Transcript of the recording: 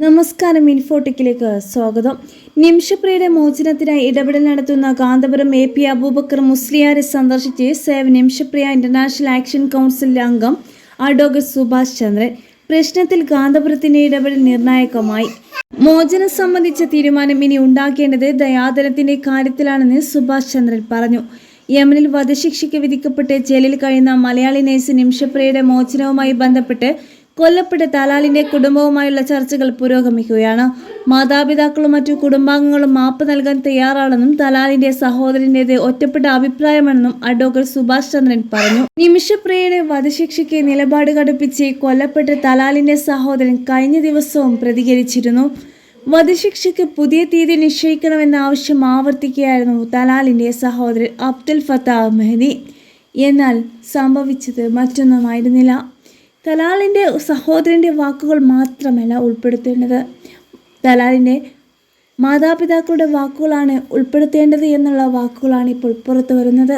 നമസ്കാരം, ഇൻഫോടെക്കിലേക്ക് സ്വാഗതം. നിമിഷപ്രിയയുടെ മോചനത്തിനായി ഇടപെടൽ നടത്തുന്ന കാന്തപുരം AP അബൂബക്കർ മുസ്ലിയാരെ സന്ദർശിച്ച് save Nimisha Priya international action council അംഗം അഡ്വക്കേറ്റ് സുഭാഷ് ചന്ദ്രൻ. പ്രശ്നത്തിൽ കാന്തപുരത്തിന്റെ ഇടപെടൽ നിർണായകമായി. മോചനം സംബന്ധിച്ച തീരുമാനം ഇനി ഉണ്ടാക്കേണ്ടത് ദയാധനത്തിന്റെ കാര്യത്തിലാണെന്ന് സുഭാഷ് ചന്ദ്രൻ പറഞ്ഞു. യമനിൽ വധശിക്ഷയ്ക്ക് വിധിക്കപ്പെട്ട് ജയിലിൽ കഴിയുന്ന മലയാളി നഴ്സ് നിമിഷപ്രിയയുടെ മോചനവുമായി ബന്ധപ്പെട്ട് കൊല്ലപ്പെട്ട തലാലിന്റെ കുടുംബവുമായുള്ള ചർച്ചകൾ പുരോഗമിക്കുകയാണ്. മാതാപിതാക്കളും മറ്റു കുടുംബാംഗങ്ങളും മാപ്പ് നൽകാൻ തയ്യാറാണെന്നും തലാലിന്റെ സഹോദരന്റേത് ഒറ്റപ്പെട്ട അഭിപ്രായമാണെന്നും അഡ്വക്കേറ്റ് സുഭാഷ് ചന്ദ്രൻ പറഞ്ഞു. നിമിഷപ്രിയയുടെ വധശിക്ഷയ്ക്ക് നിലപാട് കടുപ്പിച്ച് കൊല്ലപ്പെട്ട തലാലിന്റെ സഹോദരൻ കഴിഞ്ഞ ദിവസവും പ്രതികരിച്ചിരുന്നു. വധശിക്ഷയ്ക്ക് പുതിയ തീയതി നിശ്ചയിക്കണമെന്ന ആവശ്യം ആവർത്തിക്കുകയായിരുന്നു തലാലിന്റെ സഹോദരൻ അബ്ദുൽ ഫത്താഹ് മെഹദി. എന്നാൽ സംഭവിച്ചത് മറ്റൊന്നുമായിരുന്നില്ല. തലാലിൻ്റെ സഹോദരൻ്റെ വാക്കുകൾ മാത്രമല്ല ഉൾപ്പെടുത്തേണ്ടത്, തലാലിൻ്റെ മാതാപിതാക്കളുടെ വാക്കുകളാണ് ഉൾപ്പെടുത്തേണ്ടത് എന്നുള്ള വാക്കുകളാണ് ഇപ്പോൾ പുറത്തു വരുന്നത്.